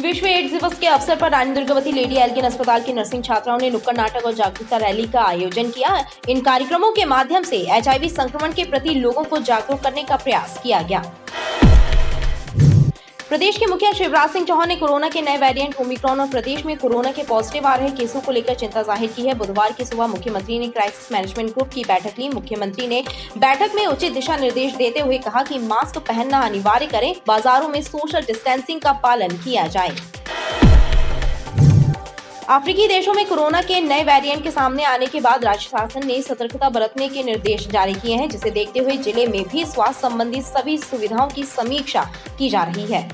विश्व एड्स दिवस के अवसर पर रानी दुर्गावती लेडी एल्गिन अस्पताल की नर्सिंग छात्राओं ने नुक्कड़ नाटक और जागरूकता रैली का आयोजन किया। इन कार्यक्रमों के माध्यम से एचआईवी संक्रमण के प्रति लोगों को जागरूक करने का प्रयास किया गया। प्रदेश के मुखिया शिवराज सिंह चौहान ने कोरोना के नए वेरिएंट ओमिक्रॉन और प्रदेश में कोरोना के पॉजिटिव आ रहे केसों को लेकर चिंता जाहिर की है। बुधवार की सुबह मुख्यमंत्री ने क्राइसिस मैनेजमेंट ग्रुप की बैठक ली। मुख्यमंत्री ने बैठक में उचित दिशा निर्देश देते हुए कहा कि मास्क पहनना अनिवार्य करें, बाजारों में सोशल डिस्टेंसिंग का पालन किया जाए। अफ्रीकी देशों में कोरोना के नए वेरिएंट के सामने आने के बाद राज्य शासन ने सतर्कता बरतने के निर्देश जारी किए हैं, जिसे देखते हुए जिले में भी स्वास्थ्य संबंधी सभी सुविधाओं की समीक्षा की जा रही है।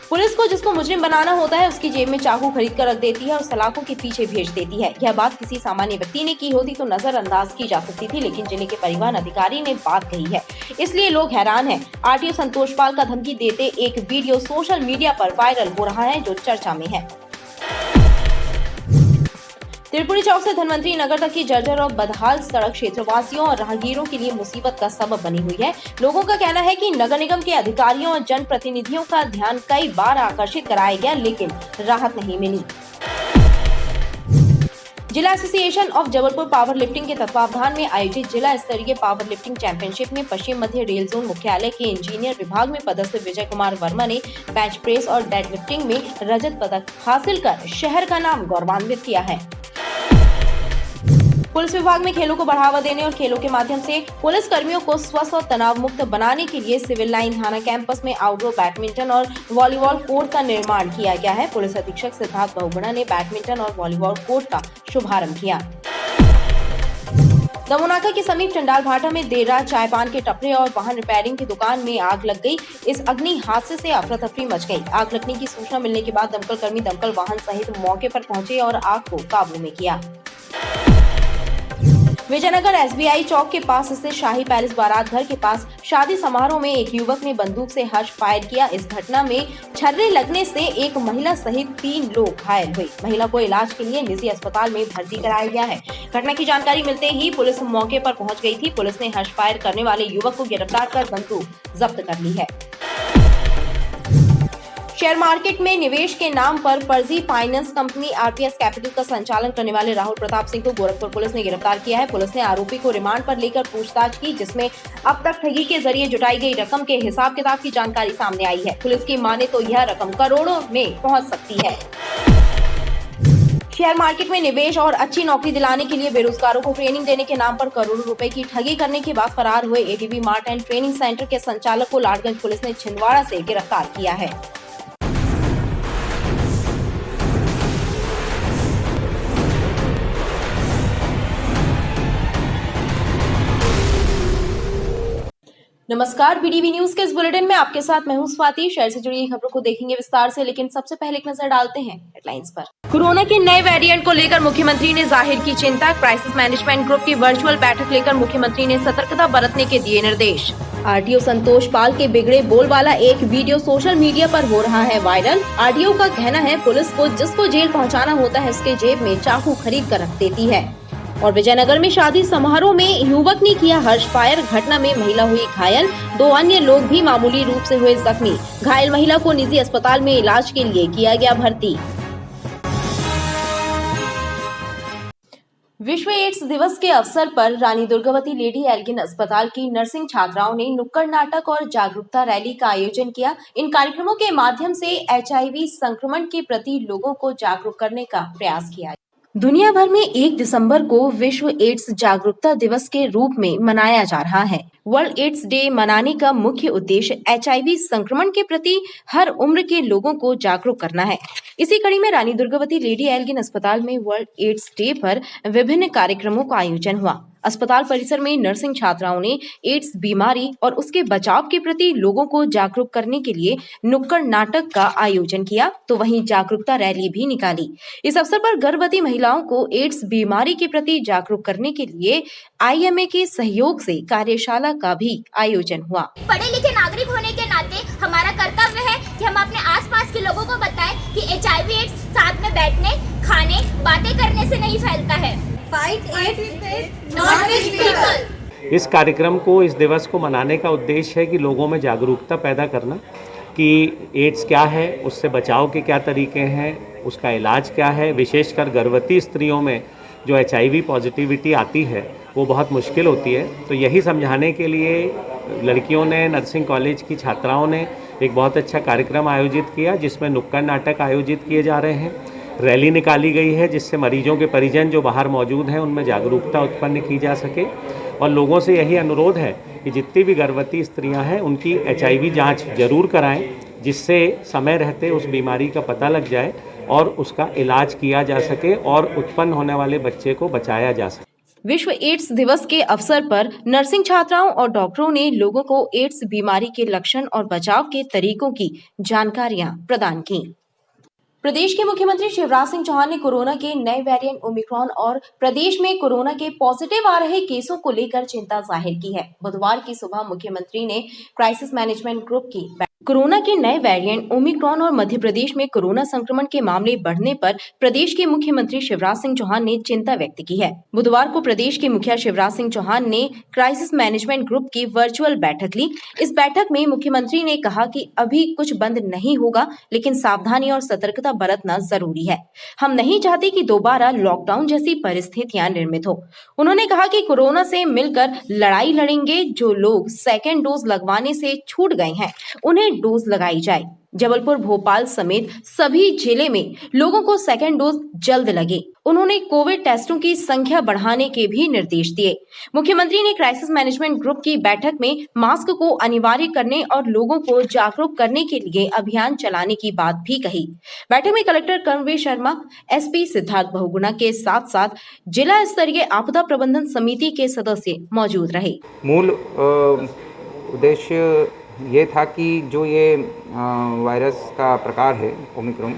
पुलिस को जिसको मुजरिम बनाना होता है उसकी जेब में चाकू खरीद कर रख देती है और सलाखों के पीछे भेज देती है। यह बात किसी सामान्य व्यक्ति ने की होती तो नजरअंदाज की जा सकती थी, लेकिन जिले के परिवहन अधिकारी ने बात कही है, इसलिए लोग हैरान हैं। आरटीओ संतोष पाल का धमकी देते एक वीडियो सोशल मीडिया पर वायरल हो रहा है, जो चर्चा में है। त्रिपुरी चौक से धनवंतरी नगर तक की जर्जर और बदहाल सड़क क्षेत्रवासियों और राहगीरों के लिए मुसीबत का सबब बनी हुई है। लोगों का कहना है कि नगर निगम के अधिकारियों और जनप्रतिनिधियों का ध्यान कई बार आकर्षित कराया गया, लेकिन राहत नहीं मिली। जिला association of Jabalpur power lifting के तत्वावधान में आयोजित जिला स्तरीय पावर लिफ्टिंग चैंपियनशिप में पश्चिम मध्य रेल जोन मुख्यालय के इंजीनियर विभाग में पदस्थ विजय कुमार वर्मा ने बेंच प्रेस और डेड लिफ्टिंग में रजत पदक हासिल कर शहर का नाम गौरवान्वित किया है। पुलिस विभाग में खेलों को बढ़ावा देने और खेलों के माध्यम से पुलिस कर्मियों को स्वस्थ और तनाव मुक्त बनाने के लिए सिविल लाइन थाना कैंपस में आउटडोर बैडमिंटन और वॉलीबॉल कोर्ट का निर्माण किया गया है। पुलिस अधीक्षक सिद्धार्थ बहुगुणा ने बैडमिंटन और वॉलीबॉल कोर्ट का शुभारंभ किया। दमोनाका के समीप चंडाल भाटा में देर रात चाय पान के टपरे और वाहन रिपेयरिंग की दुकान में आग लग गई। इस अग्नि हादसे से अफरा तफरी मच गई। आग लगने की सूचना मिलने के बाद दमकल कर्मी दमकल वाहन सहित मौके पर पहुंचे और आग को काबू में किया। विजयनगर एसबीआई चौक के पास स्थित शाही पैलेस बारात घर के पास शादी समारोह में एक युवक ने बंदूक से हर्ष फायर किया। इस घटना में छर्रे लगने से एक महिला सहित 3 लोग घायल हुए। महिला को इलाज के लिए निजी अस्पताल में भर्ती कराया गया है। घटना की जानकारी मिलते ही पुलिस मौके पर पहुंच गई थी। पुलिस ने हर्ष फायर करने वाले युवक को गिरफ्तार कर बंदूक जब्त कर ली है। शेयर मार्केट में निवेश के नाम पर फर्जी फाइनेंस कंपनी आरपीएस कैपिटल का संचालन करने वाले राहुल प्रताप सिंह को गोरखपुर पुलिस ने गिरफ्तार किया है। पुलिस ने आरोपी को रिमांड पर लेकर पूछताछ की, जिसमें अब तक ठगी के जरिए जुटाई गई रकम के हिसाब किताब की जानकारी सामने आई है। पुलिस की माने तो यह रकम करोड़ों में पहुंच सकती है। शेयर मार्केट में निवेश और अच्छी नौकरी दिलाने के लिए बेरोजगारों को ट्रेनिंग देने के नाम पर करोड़ों रुपए की ठगी करने के बाद फरार हुए ADB mart and training centre के संचालक को लाडगंज पुलिस ने छिंदवाड़ा से गिरफ्तार किया है। नमस्कार, बीडीवी न्यूज के इस बुलेटिन में आपके साथ मैं हूं स्वाति। शहर से जुड़ी खबरों को देखेंगे विस्तार से, लेकिन सबसे पहले एक नजर डालते हैं हेडलाइंस पर। कोरोना के नए वेरिएंट को लेकर मुख्यमंत्री ने जाहिर की चिंता। क्राइसिस मैनेजमेंट ग्रुप की वर्चुअल बैठक लेकर मुख्यमंत्री ने सतर्कता बरतने के दिए निर्देश। आरटीओ संतोष पाल के बिगड़े बोल वाला एक वीडियो सोशल मीडिया पर हो रहा है वायरल। आरटीओ का कहना है पुलिस को जिसको जेल पहुँचाना होता है उसके जेब में चाकू खरीद कर रख देती है। और विजयनगर में शादी समारोह में युवक ने किया हर्ष फायर। घटना में महिला हुई घायल, 2 अन्य लोग भी मामूली रूप से हुए जख्मी। घायल महिला को निजी अस्पताल में इलाज के लिए किया गया भर्ती। विश्व एड्स दिवस के अवसर पर रानी दुर्गावती लेडी एल्गिन अस्पताल की नर्सिंग छात्राओं ने नुक्कड़ नाटक और जागरूकता रैली का आयोजन किया। इन कार्यक्रमों के माध्यम से एचआईवी संक्रमण के प्रति लोगों को जागरूक करने का प्रयास किया। दुनिया भर में 1 दिसंबर को विश्व एड्स जागरूकता दिवस के रूप में मनाया जा रहा है। वर्ल्ड एड्स डे मनाने का मुख्य उद्देश्य एचआईवी संक्रमण के प्रति हर उम्र के लोगों को जागरूक करना है। इसी कड़ी में रानी दुर्गावती लेडी एल्गिन अस्पताल में वर्ल्ड एड्स डे पर विभिन्न कार्यक्रमों का आयोजन हुआ। अस्पताल परिसर में नर्सिंग छात्राओं ने एड्स बीमारी और उसके बचाव के प्रति लोगों को जागरूक करने के लिए नुक्कड़ नाटक का आयोजन किया, तो वहीं जागरूकता रैली भी निकाली। इस अवसर पर गर्भवती महिलाओं को एड्स बीमारी के प्रति जागरूक करने के लिए आईएमए के सहयोग से कार्यशाला का भी आयोजन हुआ। पढ़े लिखे नागरिक होने के नाते हमारा कर्तव्य है कि हम अपने आसपास के लोगों को बताएं कि एचआईवी एड्स साथ में बैठने, खाने, बातें करने से नहीं फैलता है। Fight AIDS not with people. इस कार्यक्रम को, इस दिवस को मनाने का उद्देश्य है कि लोगों में जागरूकता पैदा करना कि एड्स क्या है, उससे बचाव के क्या तरीके हैं, उसका इलाज क्या है। विशेषकर गर्भवती स्त्रियों में जो HIV पॉजिटिविटी आती है वो बहुत मुश्किल होती है। तो यही समझाने के लिए लड़कियों ने, नर्सिंग कॉलेज की छात्राओं ने एक बहुत अच्छा कार्यक्रम आयोजित किया, जिसमें नुक्कड़ नाटक आयोजित किए जा रहे हैं, रैली निकाली गई है, जिससे मरीजों के परिजन जो बाहर मौजूद हैं उनमें जागरूकता उत्पन्न की जा सके। और लोगों से यही अनुरोध है कि जितनी भी गर्भवती स्त्रियां हैं उनकी HIV जांच जरूर कराएं, जिससे समय रहते उस बीमारी का पता लग जाए और उसका इलाज किया जा सके और उत्पन्न होने वाले बच्चे को बचाया जा सके। विश्व एड्स दिवस के अवसर पर नर्सिंग छात्राओं और डॉक्टरों ने लोगों को एड्स बीमारी के लक्षण और बचाव के तरीकों की जानकारियां प्रदान की। प्रदेश के मुख्यमंत्री शिवराज सिंह चौहान ने कोरोना के नए वेरिएंट ओमिक्रॉन और प्रदेश में कोरोना के पॉजिटिव आ रहे केसों को लेकर चिंता जाहिर की है। बुधवार की सुबह मुख्यमंत्री ने क्राइसिस मैनेजमेंट ग्रुप की कोरोना के नए वेरिएंट ओमिक्रॉन और मध्य प्रदेश में कोरोना संक्रमण के मामले बढ़ने पर प्रदेश के मुख्यमंत्री शिवराज सिंह चौहान ने चिंता व्यक्त की है। बुधवार को प्रदेश के मुखिया शिवराज सिंह चौहान ने क्राइसिस मैनेजमेंट ग्रुप की वर्चुअल बैठक ली। इस बैठक में मुख्यमंत्री ने कहा कि अभी कुछ बंद नहीं होगा, लेकिन सावधानी और सतर्कता बरतना जरूरी है। हम नहीं चाहते कि दोबारा लॉकडाउन जैसी परिस्थितियां निर्मित हो। उन्होंने कहा कि कोरोना से मिलकर लड़ाई लड़ेंगे। जो लोग सेकेंड डोज लगवाने से छूट गए हैं उन्हें डोज लगाई जाए। जबलपुर, भोपाल समेत सभी जिले में लोगों को सेकेंड डोज जल्द लगे। उन्होंने कोविड टेस्टों की संख्या बढ़ाने के भी निर्देश दिए। मुख्यमंत्री ने क्राइसिस मैनेजमेंट ग्रुप की बैठक में मास्क को अनिवार्य करने और लोगों को जागरूक करने के लिए अभियान चलाने की बात भी कही। बैठक में कलेक्टर कर्मवीर शर्मा, SP सिद्धार्थ बहुगुणा के साथ साथ जिला स्तरीय आपदा प्रबंधन समिति के सदस्य मौजूद रहे। मूल उद्देश्य ये था कि जो ये वायरस का प्रकार है ओमिक्रॉन,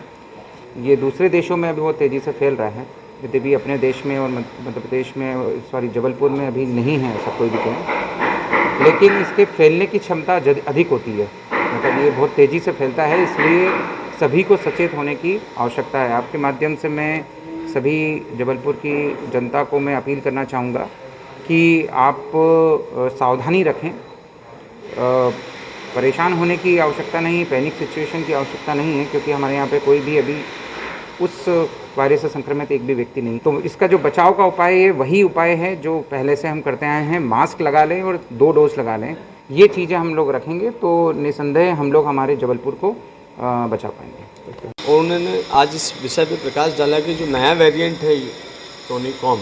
ये दूसरे देशों में अभी बहुत तेज़ी से फैल रहा है। यद्यपि अपने देश में और मध्य प्रदेश में जबलपुर में अभी नहीं है ऐसा कोई भी केस, लेकिन इसके फैलने की क्षमता अधिक होती है। मतलब ये बहुत तेज़ी से फैलता है, इसलिए सभी को सचेत होने की आवश्यकता है। आपके माध्यम से मैं सभी जबलपुर की जनता को मैं अपील करना चाहूँगा कि आप सावधानी रखें। परेशान होने की आवश्यकता नहीं, पैनिक सिचुएशन की आवश्यकता नहीं है, क्योंकि हमारे यहाँ पे कोई भी अभी उस वायरस से संक्रमित एक भी व्यक्ति नहीं। तो इसका जो बचाव का उपाय है वही उपाय है जो पहले से हम करते आए हैं। मास्क लगा लें और 2 डोज लगा लें। ये चीज़ें हम लोग रखेंगे तो निसंदेह हम लोग हमारे जबलपुर को बचा पाएंगे। और उन्होंने आज इस विषय पर प्रकाश डाला कि जो नया वेरिएंट है ओमिक्रॉन,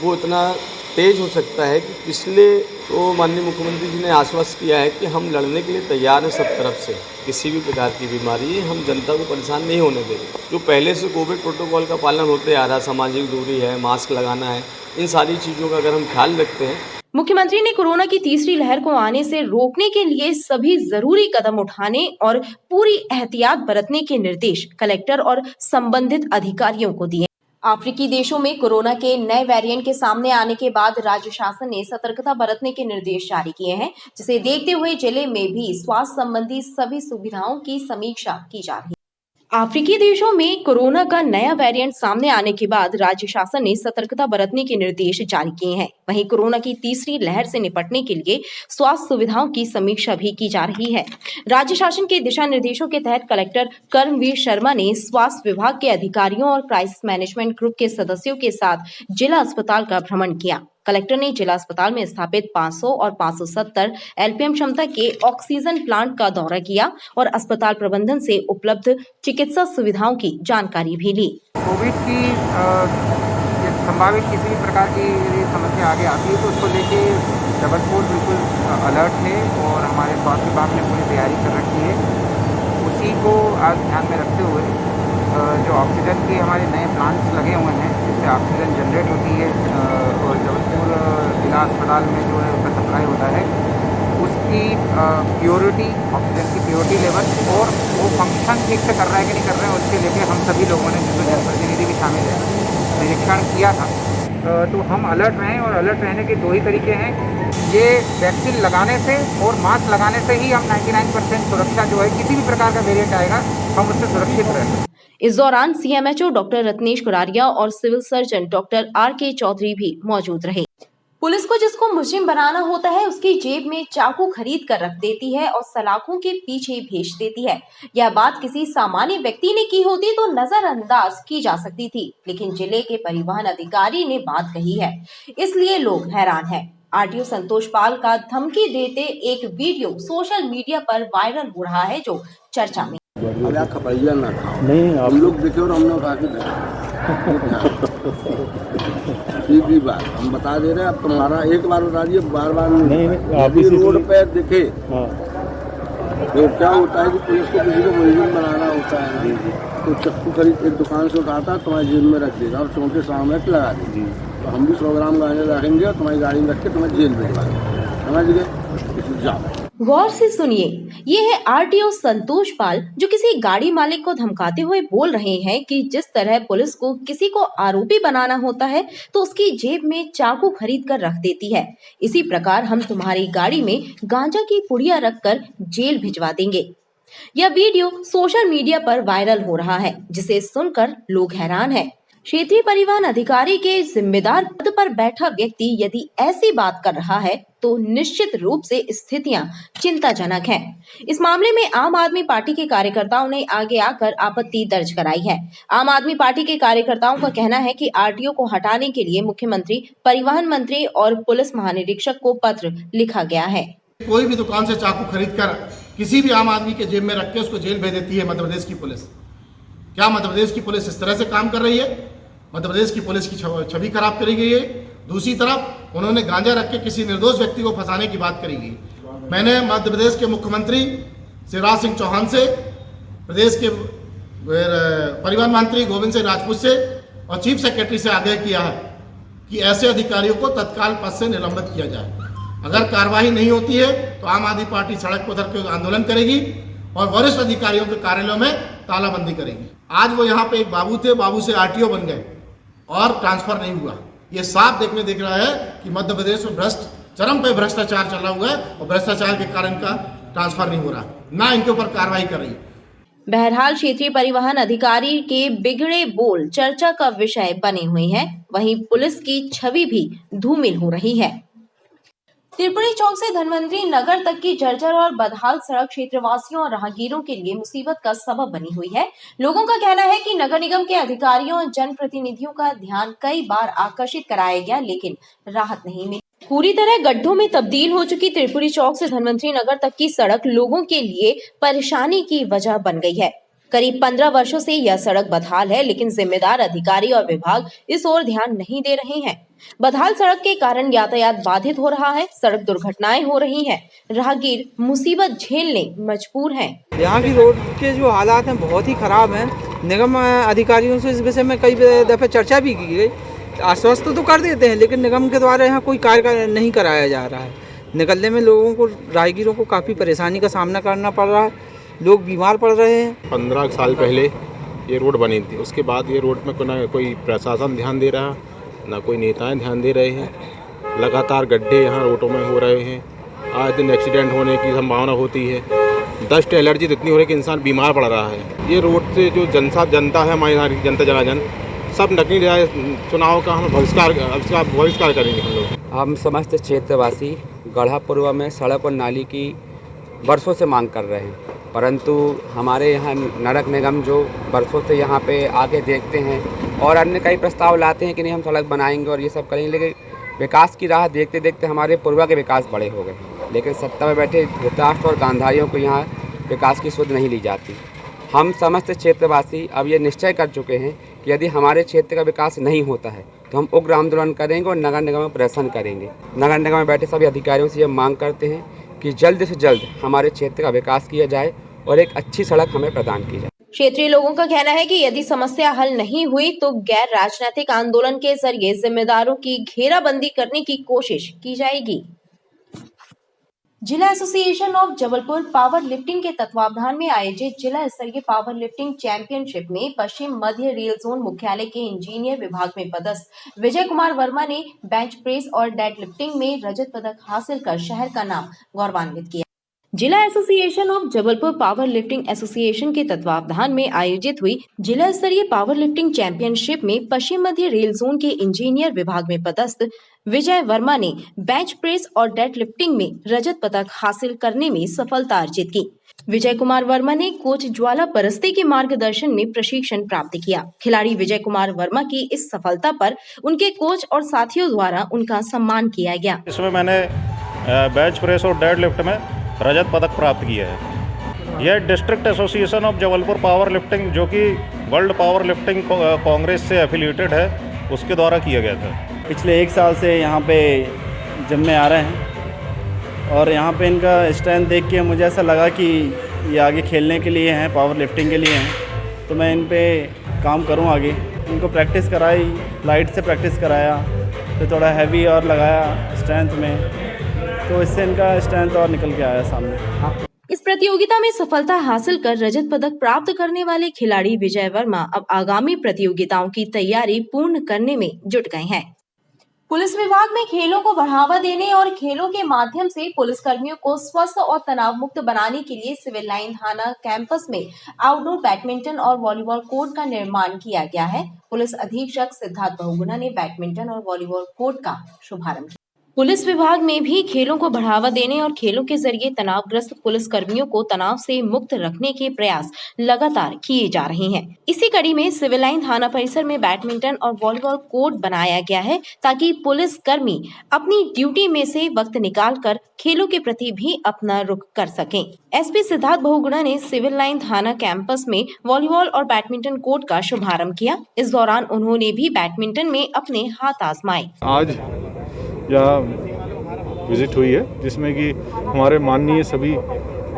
वो इतना तेज हो सकता है कि पिछले तो माननीय मुख्यमंत्री जी ने आश्वस्त किया है कि हम लड़ने के लिए तैयार हैं सब तरफ से। किसी भी प्रकार की बीमारी है, हम जनता को परेशान नहीं होने देंगे। जो पहले से कोविड प्रोटोकॉल का पालन होते आ रहा, सामाजिक दूरी है, मास्क लगाना है, इन सारी चीज़ों का अगर हम ख्याल रखते हैं। मुख्यमंत्री ने कोरोना की तीसरी लहर को आने से रोकने के लिए सभी जरूरी कदम उठाने और पूरी एहतियात बरतने के निर्देश कलेक्टर और संबंधित अधिकारियों को दिए। अफ्रीकी देशों में कोरोना के नए वेरिएंट के सामने आने के बाद राज्य शासन ने सतर्कता बरतने के निर्देश जारी किए हैं, जिसे देखते हुए जिले में भी स्वास्थ्य संबंधी सभी सुविधाओं की समीक्षा की जा रही है। अफ्रीकी देशों में कोरोना का नया वेरिएंट सामने आने के बाद राज्य शासन ने सतर्कता बरतने के निर्देश जारी किए हैं। वहीं कोरोना की तीसरी लहर से निपटने के लिए स्वास्थ्य सुविधाओं की समीक्षा भी की जा रही है। राज्य शासन के दिशा निर्देशों के तहत कलेक्टर कर्मवीर शर्मा ने स्वास्थ्य विभाग के अधिकारियों और क्राइसिस मैनेजमेंट ग्रुप के सदस्यों के साथ जिला अस्पताल का भ्रमण किया। कलेक्टर ने जिला अस्पताल में स्थापित 500 और 570 LPM क्षमता के ऑक्सीजन प्लांट का दौरा किया और अस्पताल प्रबंधन से उपलब्ध चिकित्सा सुविधाओं की जानकारी भी ली। कोविड की संभावित किसी भी प्रकार की समस्या आगे आती है तो उसको लेके जबलपुर बिल्कुल अलर्ट है और हमारे स्वास्थ्य विभाग ने पूरी तैयारी कर रखी है। उसी को आज ध्यान में रखते हुए जो ऑक्सीजन के हमारे नए प्लांट्स लगे हुए हैं, जिससे ऑक्सीजन जनरेट होती है और जबलपुर जिला अस्पताल में जो है उसका सप्लाई होता है, उसकी प्योरिटी, ऑक्सीजन की प्योरिटी लेवल और वो फंक्शन ठीक से कर रहा है कि नहीं कर रहा है, उसके लेके हम सभी लोगों ने, जिसमें जनप्रतिनिधि भी शामिल है, निरीक्षण किया था। तो हम अलर्ट रहें और अलर्ट रहने के 2 ही तरीके हैं। ये वैक्सीन लगाने से और मास्क लगाने से ही हम 99% सुरक्षा जो है किसी भी प्रकार का वेरिएंट आएगा हम उससे सुरक्षित रहेंगे। इस दौरान CMHO डॉक्टर रत्नेश कुरारिया और civil surgeon doctor RK Chaudhary भी मौजूद रहे। पुलिस को जिसको मुजरिम बनाना होता है उसकी जेब में चाकू खरीद कर रख देती है और सलाखों के पीछे भेज देती है। यह बात किसी सामान्य व्यक्ति ने की होती तो नजरअंदाज की जा सकती थी, लेकिन जिले के परिवहन अधिकारी ने बात कही है, इसलिए लोग हैरान हैं। आरटीओ संतोष पाल का धमकी देते एक वीडियो सोशल मीडिया पर वायरल हो रहा है, जो चर्चा में। अब यार खपड़िया ना खाओ, नहीं हम लोग देखे और हमने उठा के सीधी बात हम बता दे रहे हैं। अब तुम्हारा एक बार बता दिए, बार बार नहीं। अभी रोड पे दिखे तो क्या होता है कि पुलिस को किसी को मुलजिम बनाना होता है ना, तो चक्कू खरीद एक दुकान से उठाता तुम्हारी जेल में रख देगा और चौंके सामने लगा देगी। तो हम भी 100 ग्राम गांजा रखेंगे और तुम्हारी गाड़ी में रख के तुम्हें जेल भिजवा देंगे, समझ गए? जाओ। गौर से सुनिए, ये है आरटीओ संतोष पाल जो किसी गाड़ी मालिक को धमकाते हुए बोल रहे हैं कि जिस तरह पुलिस को किसी को आरोपी बनाना होता है तो उसकी जेब में चाकू खरीद कर रख देती है, इसी प्रकार हम तुम्हारी गाड़ी में गांजा की पुड़िया रखकर जेल भिजवा देंगे। यह वीडियो सोशल मीडिया पर वायरल हो रहा है, जिसे सुनकर लोग हैरान हैं। क्षेत्रीय परिवहन अधिकारी के जिम्मेदार पद पर बैठा व्यक्ति यदि ऐसी बात कर रहा है तो निश्चित रूप से स्थितियां चिंताजनक हैं। इस मामले में आम आदमी पार्टी के कार्यकर्ताओं ने आगे आकर आपत्ति दर्ज कराई है। आम आदमी पार्टी के कार्यकर्ताओं का कहना है कि आरटीओ को हटाने के लिए मुख्यमंत्री, परिवहन मंत्री और पुलिस महानिरीक्षक को पत्र लिखा गया है। कोई भी दुकान से चाकू खरीद कर किसी भी आम आदमी के जेब में रख के उसको जेल भेज देती है मध्य प्रदेश की पुलिस। क्या मध्य प्रदेश की पुलिस इस तरह से काम कर रही है? मध्य प्रदेश की पुलिस की छवि खराब करी गई है। दूसरी तरफ उन्होंने गांजा रख के किसी निर्दोष व्यक्ति को फंसाने की बात करी गई। मैंने मध्य प्रदेश के मुख्यमंत्री शिवराज सिंह चौहान से, प्रदेश के परिवहन मंत्री गोविंद सिंह राजपूत से और चीफ सेक्रेटरी से आग्रह किया है कि ऐसे अधिकारियों को तत्काल पद से निलंबित किया जाए। अगर कार्रवाई नहीं होती है तो आम आदमी पार्टी सड़क पर उतर के आंदोलन करेगी और वरिष्ठ अधिकारियों के कार्यालयों में तालाबंदी करेगी। आज वो यहाँ पे एक बाबू थे, बाबू से आरटीओ बन गए और ट्रांसफर नहीं हुआ। ये साफ दिख रहा है कि मध्य प्रदेश में चरम पे भ्रष्टाचार चला हुआ है और भ्रष्टाचार के कारण का ट्रांसफर नहीं हो रहा, ना इनके ऊपर कार्रवाई कर रही। बहरहाल क्षेत्रीय परिवहन अधिकारी के बिगड़े बोल चर्चा का विषय बने हुए हैं, वहीं पुलिस की छवि भी धूमिल हो रही है। त्रिपुरी चौक से धनवंतरी नगर तक की जर्जर और बदहाल सड़क क्षेत्रवासियों और राहगीरों के लिए मुसीबत का सबब बनी हुई है। लोगों का कहना है कि नगर निगम के अधिकारियों और जनप्रतिनिधियों का ध्यान कई बार आकर्षित कराया गया, लेकिन राहत नहीं मिली। पूरी तरह गड्ढों में तब्दील हो चुकी त्रिपुरी चौक से धनवंतरी नगर तक की सड़क लोगों के लिए परेशानी की वजह बन गई है। करीब 15 वर्षों से यह सड़क बदहाल है, लेकिन जिम्मेदार अधिकारी और विभाग इस ओर ध्यान नहीं दे रहे हैं। बदहाल सड़क के कारण यातायात बाधित हो रहा है, सड़क दुर्घटनाएं हो रही हैं, राहगीर मुसीबत झेलने मजबूर हैं। यहाँ की रोड के जो हालात हैं बहुत ही खराब हैं। निगम अधिकारियों से इस विषय में कई दफे चर्चा भी की गई। आश्वस्त तो कर देते हैं, लेकिन निगम के द्वारा यहाँ कोई कार्य नहीं कराया जा रहा है। निकलने में लोगों को, राहगीरों को काफ़ी परेशानी का सामना करना पड़ रहा है, लोग बीमार पड़ रहे हैं। 15 साल पहले ये रोड बनी थी, उसके बाद ये रोड में ना कोई प्रशासन ध्यान दे रहा, ना कोई नेताएं ध्यान दे रहे हैं। लगातार गड्ढे यहाँ रोडों में हो रहे हैं, आज दिन एक्सीडेंट होने की संभावना होती है। डस्ट एलर्जी इतनी हो रही है कि इंसान बीमार पड़ रहा है। ये रोड से जो जनता है, हमारी यहाँ जनता जनाजन सब नकली चुनाव का हम बहिष्कार करेंगे। हम समस्त क्षेत्रवासी गढ़ा पूर्व में सड़क और नाली की बरसों से मांग कर रहे हैं, परंतु हमारे यहाँ नगर निगम जो बरसों से यहाँ पे आके देखते हैं और अन्य कई प्रस्ताव लाते हैं कि नहीं हम सड़क बनाएंगे और ये सब करेंगे, लेकिन विकास की राह देखते देखते हमारे पूर्वा के विकास बड़े हो गए। लेकिन सत्ता में बैठे धृतराष्ट्र और गांधारियों को यहाँ विकास की सुध नहीं ली जाती। हम समस्त क्षेत्रवासी अब ये निश्चय कर चुके हैं कि यदि हमारे क्षेत्र का विकास नहीं होता है तो हम उग्र आंदोलन करेंगे और नगर निगम में प्रदर्शन करेंगे। नगर निगम में बैठे सभी अधिकारियों से ये मांग करते हैं कि जल्द से जल्द हमारे क्षेत्र का विकास किया जाए और एक अच्छी सड़क हमें प्रदान की जाए। क्षेत्रीय लोगों का कहना है कि यदि समस्या हल नहीं हुई तो गैर राजनीतिक आंदोलन के जरिए जिम्मेदारों की घेराबंदी करने की कोशिश की जाएगी। जिला association of Jabalpur power lifting के तत्वावधान में आयोजित जिला स्तरीय पावर लिफ्टिंग चैंपियनशिप में पश्चिम मध्य रेल जोन मुख्यालय के इंजीनियर विभाग में पदस्थ विजय कुमार वर्मा ने बेंच प्रेस और डेड लिफ्टिंग में रजत पदक हासिल कर शहर का नाम गौरवान्वित किया। जिला association of Jabalpur power lifting association के तत्वावधान में आयोजित हुई जिला स्तरीय पावर लिफ्टिंग चैंपियनशिप में पश्चिम मध्य रेल जोन के इंजीनियर विभाग में पदस्थ विजय वर्मा ने बेंच प्रेस और डेड लिफ्टिंग में रजत पदक हासिल करने में सफलता अर्जित की। विजय कुमार वर्मा ने कोच ज्वाला परस्ते के मार्गदर्शन में प्रशिक्षण प्राप्त किया। खिलाड़ी विजय कुमार वर्मा की इस सफलता पर उनके कोच और साथियों द्वारा उनका सम्मान किया गया। इसमें मैंने बेंच प्रेस और डेड लिफ्ट में रजत पदक प्राप्त किया है। यह district association of Jabalpur power lifting, जो कि वर्ल्ड पावर लिफ्टिंग कांग्रेस से एफिलिएटेड है, उसके द्वारा किया गया था। पिछले 1 साल से यहाँ पे जिम में आ रहे हैं और यहाँ पे इनका स्ट्रेंथ देख के मुझे ऐसा लगा कि ये आगे खेलने के लिए हैं, पावर लिफ्टिंग के लिए हैं, तो मैं इन पे काम करूँ आगे। इनको प्रैक्टिस कराई, लाइट से प्रैक्टिस कराया, फिर थोड़ा हैवी और लगाया स्ट्रेंथ में, तो इससे इनका स्ट्रेंथ और निकल के आया सामने। इस प्रतियोगिता में सफलता हासिल कर रजत पदक प्राप्त करने वाले खिलाड़ी विजय वर्मा अब आगामी प्रतियोगिताओं की तैयारी पूर्ण करने में जुट गए हैं। पुलिस विभाग में खेलों को बढ़ावा देने और खेलों के माध्यम से पुलिस कर्मियों को स्वस्थ और तनाव मुक्त बनाने के लिए सिविल लाइन थाना कैंपस में आउटडोर बैडमिंटन और वॉलीबॉल कोर्ट का निर्माण किया गया है। पुलिस अधीक्षक सिद्धार्थ बहुगुणा ने बैडमिंटन और वॉलीबॉल कोर्ट का शुभारंभ किया। पुलिस विभाग में भी खेलों को बढ़ावा देने और खेलों के जरिए तनावग्रस्त पुलिस कर्मियों को तनाव से मुक्त रखने के प्रयास लगातार किए जा रहे हैं। इसी कड़ी में सिविल लाइन थाना परिसर में बैडमिंटन और वॉलीबॉल कोर्ट बनाया गया है ताकि पुलिस कर्मी अपनी ड्यूटी में से वक्त निकालकर खेलों के प्रति भी अपना रुख कर सकें। एसपी सिद्धार्थ बहुगुणा ने सिविल लाइन थाना कैंपस में वॉलीबॉल और बैडमिंटन कोर्ट का शुभारंभ किया। इस दौरान उन्होंने भी बैडमिंटन में अपने हाथ आजमाए। आज यहाँ विजिट हुई है जिसमें कि हमारे माननीय सभी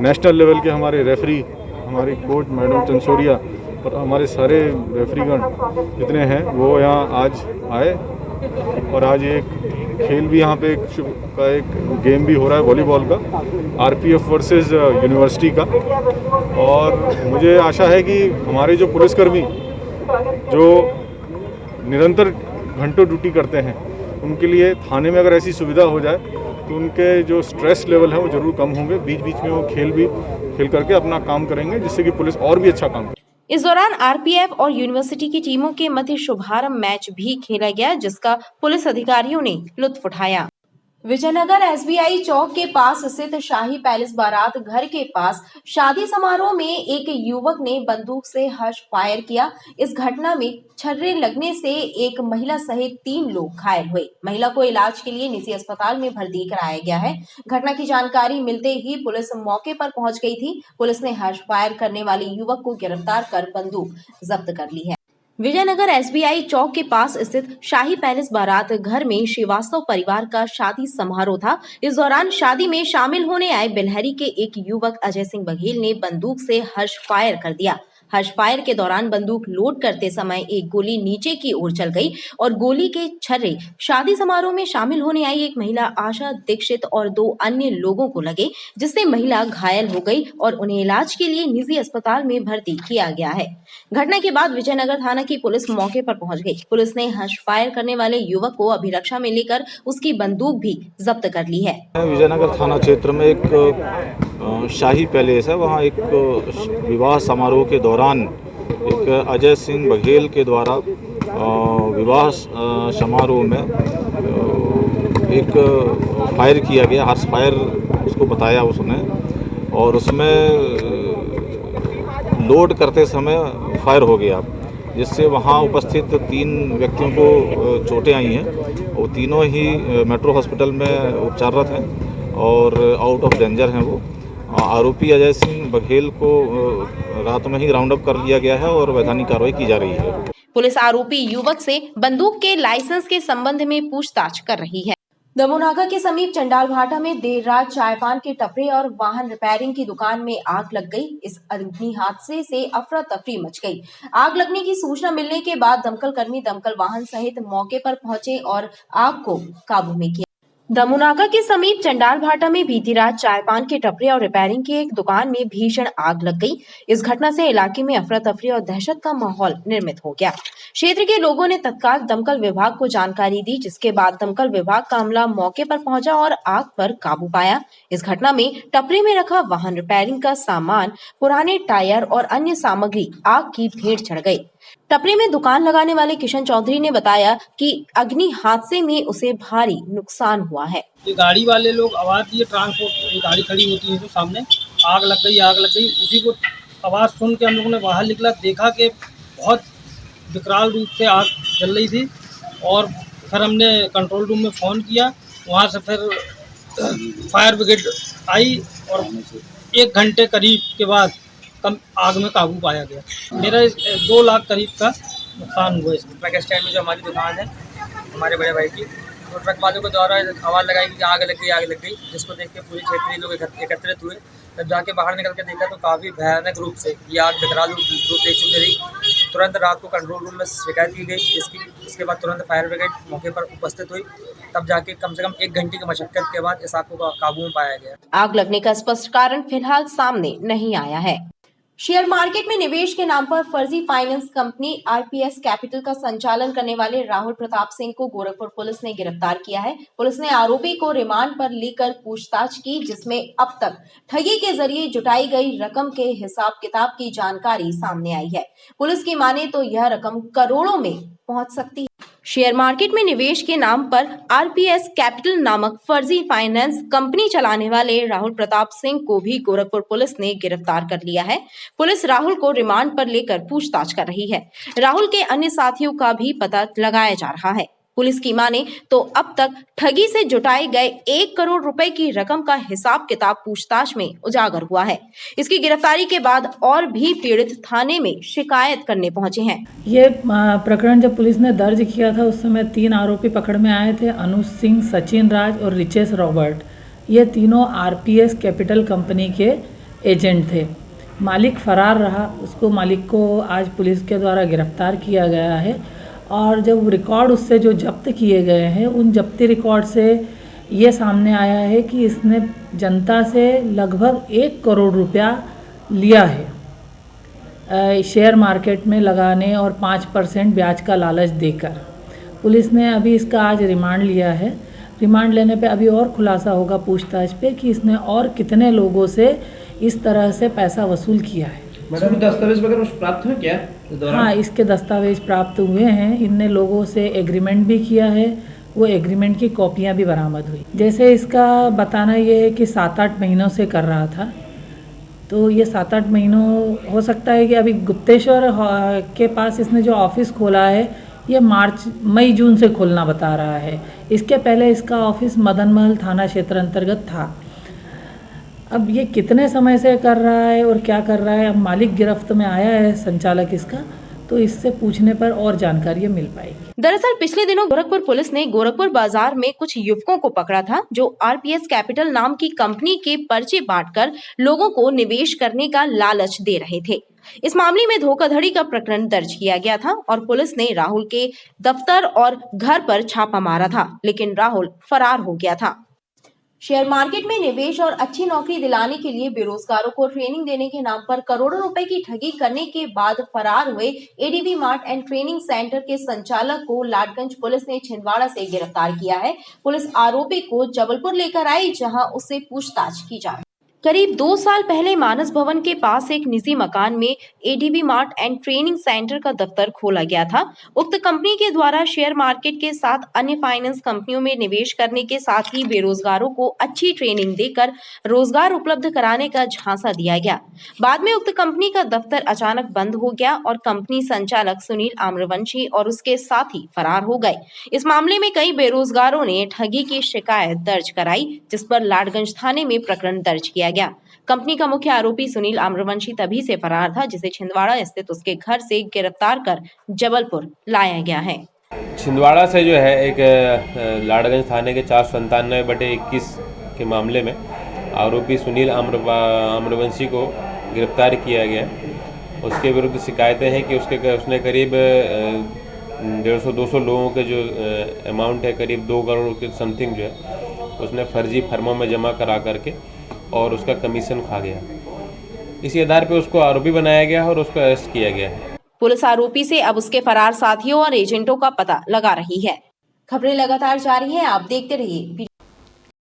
नेशनल लेवल के हमारे रेफरी, हमारी कोच मैडम चंसोरिया और हमारे सारे रेफरीगण जितने हैं वो यहाँ आज आए और आज एक खेल भी यहाँ पे एक गेम भी हो रहा है वॉलीबॉल का, आरपीएफ वर्सेस यूनिवर्सिटी का। और मुझे आशा है कि हमारे जो पुलिसकर्मी जो निरंतर घंटों ड्यूटी करते हैं उनके लिए थाने में अगर ऐसी सुविधा हो जाए तो उनके जो स्ट्रेस लेवल है वो जरूर कम होंगे। बीच बीच में वो खेल करके अपना काम करेंगे जिससे कि पुलिस और भी अच्छा काम करे। इस दौरान आरपीएफ और यूनिवर्सिटी की टीमों के मध्य शुभारंभ मैच भी खेला गया जिसका पुलिस अधिकारियों ने लुत्फ उठाया। विजयनगर एसबीआई चौक के पास स्थित शाही पैलेस बारात घर के पास शादी समारोह में एक युवक ने बंदूक से हर्ष फायर किया। इस घटना में छर्रे लगने से एक महिला सहित 3 लोग घायल हुए। महिला को इलाज के लिए निजी अस्पताल में भर्ती कराया गया है। घटना की जानकारी मिलते ही पुलिस मौके पर पहुंच गई थी। पुलिस ने हर्ष फायर करने वाले युवक को गिरफ्तार कर बंदूक जब्त कर ली है। विजयनगर एसबीआई चौक के पास स्थित शाही पैलेस बारात घर में श्रीवास्तव परिवार का शादी समारोह था। इस दौरान शादी में शामिल होने आए बिलहरी के एक युवक अजय सिंह बघेल ने बंदूक से हर्ष फायर कर दिया। हर्ष फायर के दौरान बंदूक लोड करते समय एक गोली नीचे की ओर चल गई और गोली के छर्रे शादी समारोह में शामिल होने आई एक महिला आशा दीक्षित और 2 अन्य लोगों को लगे, जिससे महिला घायल हो गई और उन्हें इलाज के लिए निजी अस्पताल में भर्ती किया गया है। घटना के बाद विजयनगर थाना की पुलिस मौके पर पहुंच गई। पुलिस ने हर्ष फायर करने वाले युवक को अभिरक्षा में लेकर उसकी बंदूक भी जब्त कर ली है। विजयनगर थाना क्षेत्र में एक शाही पैलेस है, वहाँ एक विवाह समारोह के दौरान एक अजय सिंह बघेल के द्वारा विवाह समारोह में एक फायर किया गया, हर्ष फायर उसको बताया उसने, और उसमें लोड करते समय फायर हो गया जिससे वहाँ उपस्थित 3 व्यक्तियों को चोटें आई हैं। वो तीनों ही मेट्रो हॉस्पिटल में उपचाररत हैं और आउट ऑफ डेंजर हैं। वो आरोपी अजय सिंह बघेल को रात में ही राउंड अप कर लिया गया है और वैधानिक कार्रवाई की जा रही है। पुलिस आरोपी युवक से बंदूक के लाइसेंस के संबंध में पूछताछ कर रही है। दमोनागा के समीप चंडाल भाटा में देर रात चायपान के टपरे और वाहन रिपेयरिंग की दुकान में आग लग गई। इस अग्नि हादसे से अफरा तफरी मच गई। आग लगने की सूचना मिलने के बाद दमकल कर्मी दमकल वाहन सहित मौके पर पहुंचे और आग को काबू में किया। दमुनाका के समीप चंडाल भाटा में बीती रात चाय पान के टपरे और रिपेयरिंग की एक दुकान में भीषण आग लग गई। इस घटना से इलाके में अफरा तफरी और दहशत का माहौल निर्मित हो गया। क्षेत्र के लोगों ने तत्काल दमकल विभाग को जानकारी दी, जिसके बाद दमकल विभाग का अमला मौके पर पहुंचा और आग पर काबू पाया। इस घटना में टपरे में रखा वाहन, रिपेयरिंग का सामान, पुराने टायर और अन्य सामग्री आग की भेंट चढ़ गई। टपरे में दुकान लगाने वाले किशन चौधरी ने बताया कि अग्नि हादसे में उसे भारी नुकसान हुआ है। ये गाड़ी वाले लोग आवाज दिए, ट्रांसपोर्ट गाड़ी खड़ी होती है तो सामने आग लग गई। उसी को आवाज सुन के हम लोगों ने बाहर निकला, देखा कि बहुत विकराल रूप से आग जल रही थी और फिर हमने कंट्रोल रूम में फ़ोन किया। वहाँ से फिर फायर ब्रिगेड आई और 1 घंटे करीब के बाद आग में काबू पाया गया। मेरा 2 लाख करीब का नुकसान हुआ। इसमें ट्रक स्टैंड में जो हमारी दुकान है हमारे बड़े भाई की, तो ट्रक वालों के द्वारा आवाज़ लगाई कि आग लग गई, जिसको देख के पूरे क्षेत्रीय लोग एकत्रित हुए। तब जाके बाहर निकल के देखा तो काफ़ी भयानक रूप से ये आग विकराल रूप ले चुकी थी। तुरंत रात को कंट्रोल रूम में शिकायत की गई, इसके बाद तुरंत फायर ब्रिगेड मौके पर उपस्थित हुई। तब जाके कम से कम 1 घंटे की मशक्कत के बाद इस आग को काबू में पाया गया। आग लगने का स्पष्ट कारण फिलहाल सामने नहीं आया है। शेयर मार्केट में निवेश के नाम पर फर्जी फाइनेंस कंपनी आरपीएस कैपिटल का संचालन करने वाले राहुल प्रताप सिंह को गोरखपुर पुलिस ने गिरफ्तार किया है। पुलिस ने आरोपी को रिमांड पर लेकर पूछताछ की, जिसमें अब तक ठगी के जरिए जुटाई गई रकम के हिसाब किताब की जानकारी सामने आई है। पुलिस की माने तो यह रकम करोड़ों में पहुंच सकती है। शेयर मार्केट में निवेश के नाम पर आरपीएस कैपिटल नामक फर्जी फाइनेंस कंपनी चलाने वाले राहुल प्रताप सिंह को भी गोरखपुर पुलिस ने गिरफ्तार कर लिया है। पुलिस राहुल को रिमांड पर लेकर पूछताछ कर रही है। राहुल के अन्य साथियों का भी पता लगाया जा रहा है। पुलिस की माने तो अब तक ठगी से जुटाए गए 1 करोड़ रुपए की रकम का हिसाब किताब पूछताछ में उजागर हुआ है। इसकी गिरफ्तारी के बाद और भी पीड़ित थाने में शिकायत करने पहुंचे हैं। ये प्रकरण जब पुलिस ने दर्ज किया था उस समय 3 आरोपी पकड़ में आए थे, अनुज सिंह, सचिन राज और रिचेश रॉबर्ट। ये तीनों आरपीएस कैपिटल कंपनी के एजेंट थे। मालिक फरार रहा, उसको मालिक को आज पुलिस के द्वारा गिरफ्तार किया गया है और जब रिकॉर्ड उससे जो जब्त किए गए हैं उन जब्ती रिकॉर्ड से ये सामने आया है कि इसने जनता से लगभग 1 करोड़ रुपया लिया है शेयर मार्केट में लगाने और 5% ब्याज का लालच देकर। पुलिस ने अभी इसका आज रिमांड लिया है। रिमांड लेने पे अभी और खुलासा होगा पूछताछ पे कि इसने और कितने लोगों से इस तरह से पैसा वसूल किया है। मैडम, दस्तावेज वगैरह प्रप्त हुए क्या? हाँ, इसके दस्तावेज प्राप्त हुए हैं। इनने लोगों से एग्रीमेंट भी किया है, वो एग्रीमेंट की कॉपियां भी बरामद हुई। जैसे इसका बताना ये है कि 7-8 महीनों से कर रहा था, तो ये 7-8 महीनों हो सकता है कि अभी गुप्तेश्वर के पास इसने जो ऑफिस खोला है ये मई जून से खोलना बता रहा है। इसके पहले इसका ऑफिस मदन महल थाना क्षेत्र अंतर्गत था। अब ये कितने समय से कर रहा है और क्या कर रहा है, अब मालिक गिरफ्त में आया है संचालक इसका, तो इससे पूछने पर और जानकारी मिल पाएगी। दरअसल पिछले दिनों गोरखपुर पुलिस ने गोरखपुर बाजार में कुछ युवकों को पकड़ा था जो आरपीएस कैपिटल नाम की कंपनी के पर्चे बांटकर लोगों को निवेश करने का लालच दे रहे थे। इस मामले में धोखाधड़ी का प्रकरण दर्ज किया गया था और पुलिस ने राहुल के दफ्तर और घर पर छापा मारा था, लेकिन राहुल फरार हो गया था। शेयर मार्केट में निवेश और अच्छी नौकरी दिलाने के लिए बेरोजगारों को ट्रेनिंग देने के नाम पर करोड़ों रुपए की ठगी करने के बाद फरार हुए ADB mart and training centre के संचालक को लाडगंज पुलिस ने छिंदवाड़ा से गिरफ्तार किया है। पुलिस आरोपी को जबलपुर लेकर आई, जहां उससे पूछताछ की जा रही है। करीब 2 साल पहले मानस भवन के पास एक निजी मकान में ADB mart and training centre का दफ्तर खोला गया था। उक्त कंपनी के द्वारा शेयर मार्केट के साथ अन्य फाइनेंस कंपनियों में निवेश करने के साथ ही बेरोजगारों को अच्छी ट्रेनिंग देकर रोजगार उपलब्ध कराने का झांसा दिया गया। बाद में उक्त कंपनी का दफ्तर अचानक बंद हो गया और कंपनी संचालक सुनील आम्रवंशी और उसके साथी फरार हो गए। इस मामले में कई बेरोजगारों ने ठगी की शिकायत दर्ज कराई, जिस पर लाडगंज थाने में प्रकरण दर्ज किया गया। कंपनी का मुख्य आरोपी सुनील आम्रवंशी तभी से फरार था जिसे छिंदवाड़ा स्थित उसके घर से गिरफ्तार कर जबलपुर लाया गया है। छिंदवाड़ा से जो है एक लाडगंज थाने के 497/21 के मामले में आरोपी सुनील आम्रवंशी को गिरफ्तार किया गया। उसके विरुद्ध शिकायतें हैं कि उसने करीब 150-200 लोगों के जो अमाउंट है करीब 2 करोड़ के समथिंग जो है उसने फर्जी फर्मों में जमा करा करके और उसका कमीशन खा गया। इसी आधार पे उसको आरोपी बनाया गया और उसको अरेस्ट किया गया है। पुलिस आरोपी से अब उसके फरार साथियों और एजेंटों का पता लगा रही है। खबरें लगातार जारी हैं, आप देखते रहिए।